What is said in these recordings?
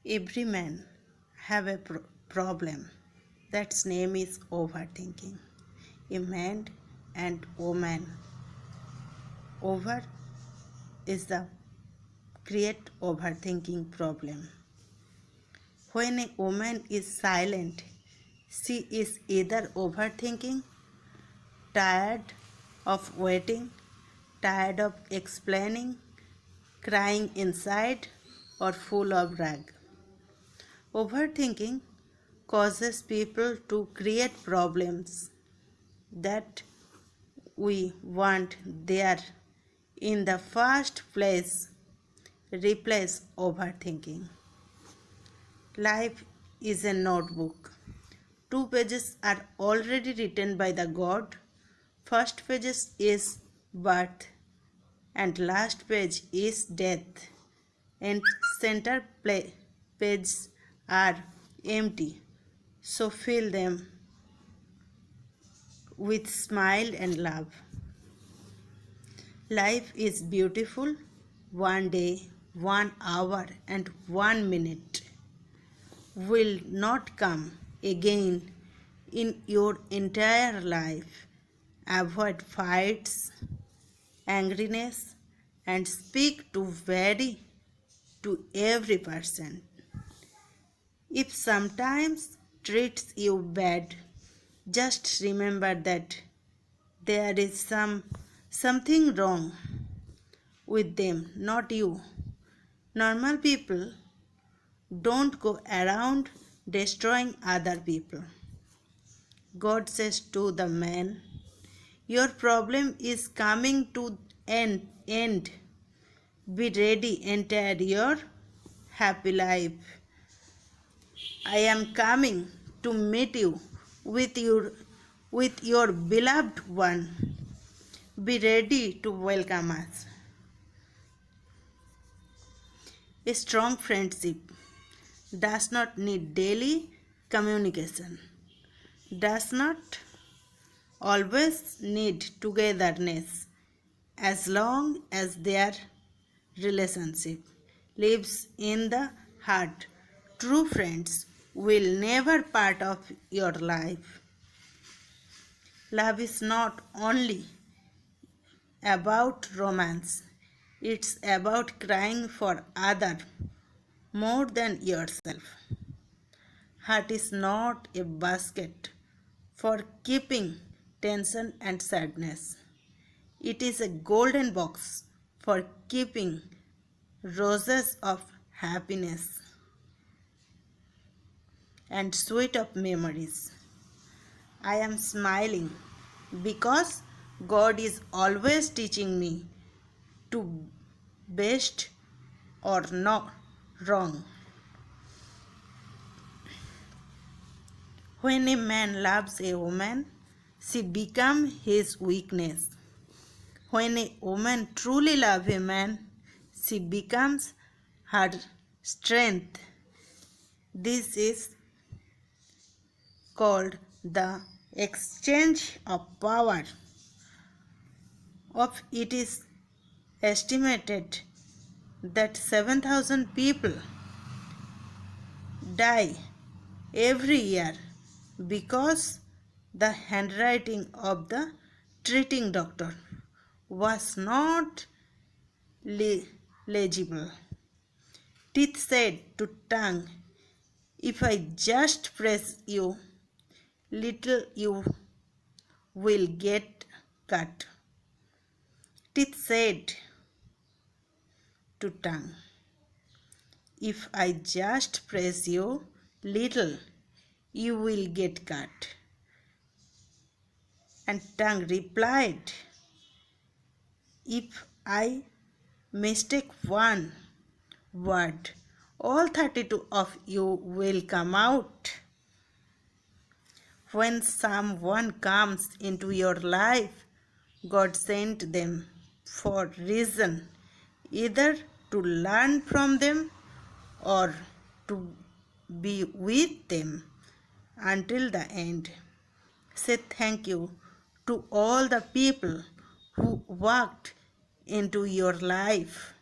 Every man have a problem. That's name is overthinking. A man and woman over is the create overthinking problem. When a woman is silent, she is either overthinking, tired of waiting, tired of explaining, crying inside, or full of rag. Overthinking causes people to create problems that we want there in the first place. Replace overthinking. Life is a notebook. Two pages are already written by the God. First pages is birth and last page is death. And center pages are empty. So fill them with smile and love. Life is beautiful. One day, 1 hour, and 1 minute will not come again in your entire life. Avoid fights, angriness, and speak to every person. If sometimes treats you bad, just remember that there is something wrong with them, not you. Normal people don't go around destroying other people. God says to the man, your problem is coming to end. Be ready, enter your happy life. I am coming to meet you with your beloved one. Be ready to welcome us. A strong friendship does not need daily communication, does not always need togetherness, as long as their relationship lives in the heart. True friends will never part of your life. Love is not only about romance, it's about crying for other more than yourself. Heart is not a basket for keeping tension and sadness. It is a golden box for keeping roses of happiness and sweet of memories. I am smiling because God is always teaching me to best or not wrong. When a man loves a woman, she becomes his weakness. When a woman truly loves a man, she becomes her strength. This is called the exchange of power. Of it is estimated that 7,000 people die every year because the handwriting of the treating doctor was not legible. Teeth said to tongue, if I just press you little, you will get cut. Teeth said to tongue, if I just press you little, you will get cut. And tongue replied, if I mistake one word, all 32 of you will come out. When someone comes into your life, God sent them for reason, either to learn from them or to be with them until the end. Say thank you to all the people who walked into your life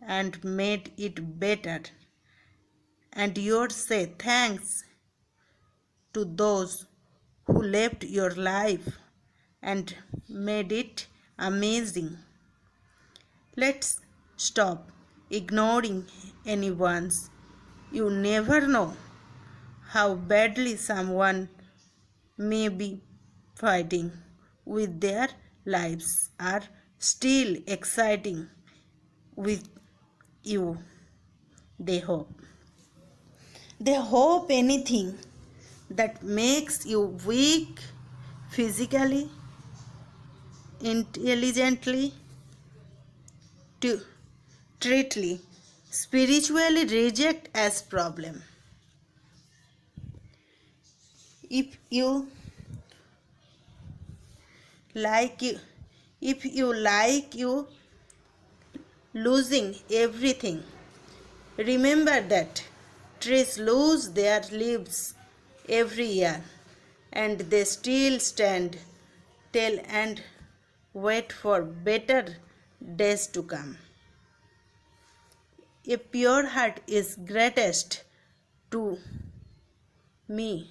and made it better. and you say thanks to those who lived your life and made it amazing. Let's stop ignoring anyone's. You never know how badly someone may be fighting with their lives are still exciting with you. They hope. They hope anything that makes you weak physically, intelligently, to treatly, spiritually reject as problem. If you like you if you like you losing everything, remember that trees lose their leaves every year and they still stand tall and wait for better days to come. A pure heart is greatest to me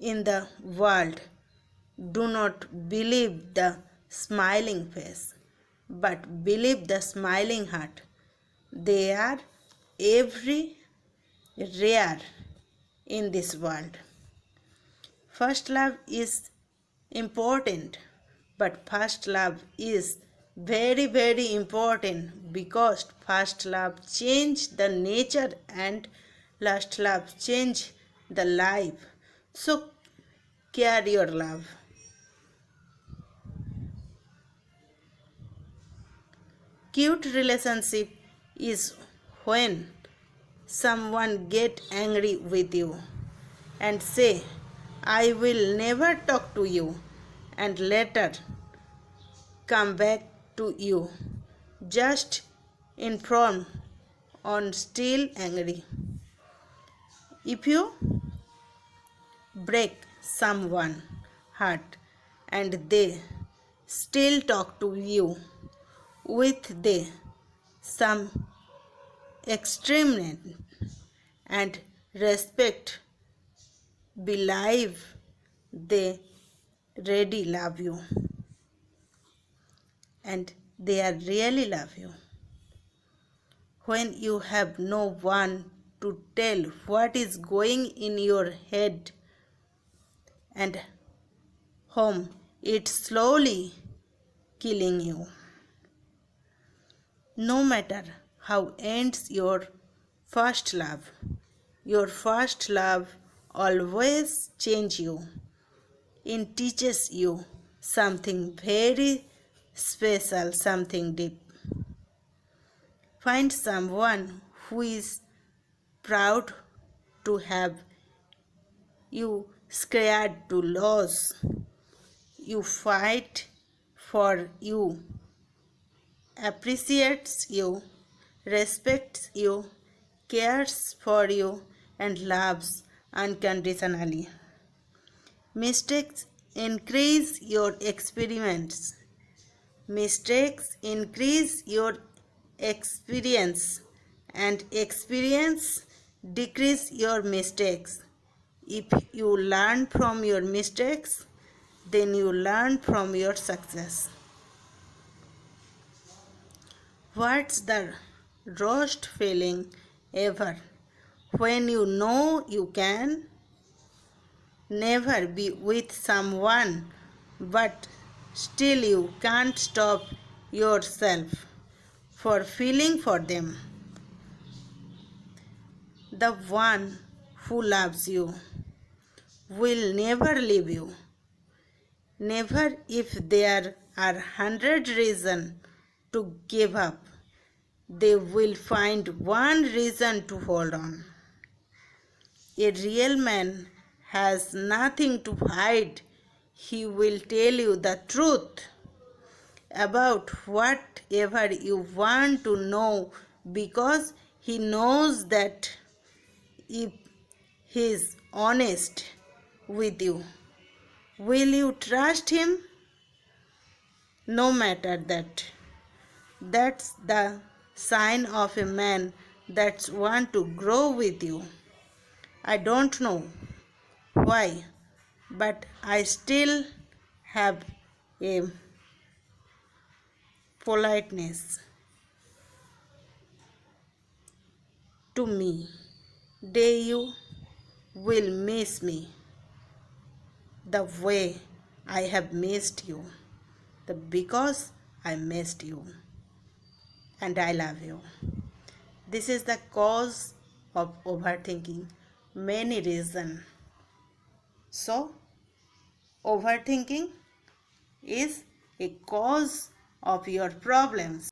in the world. Do not believe the smiling face, but believe the smiling heart. They are every rare in this world. First love is important, but first love is very important because first love changed the nature and last love changed the life. So care your love. Cute relationship is when someone get angry with you and say, I will never talk to you, and later come back to you just inform on still angry. If you break someone heart and they still talk to you with the some extreme and respect, believe they really love you and they are really love you. When you have no one to tell what is going in your head and home, it's slowly killing you. No matter how ends your first love always change you. It teaches you something very special, something deep. Find someone who is proud to have you, scared to lose you, fight for you, appreciates you, respects you, cares for you, and loves unconditionally. Mistakes increase your experiments. Mistakes increase your experience, and experience decrease your mistakes. If you learn from your mistakes, then you learn from your success. What's the worst feeling ever? When you know you can never be with someone, but still you can't stop yourself for feeling for them. The one who loves you will never leave you. Never if there are 100 reasons to give up. They will find one reason to hold on. A real man has nothing to hide. He will tell you the truth about whatever you want to know because he knows that if he is honest with you, will you trust him? No matter that. That's the sign of a man that want to grow with you. I don't know why, but I still have a politeness to me. Day you will miss me the way I have missed you. Because I missed you and I love you. This is the cause of overthinking. Many reasons. So, overthinking is a cause of your problems.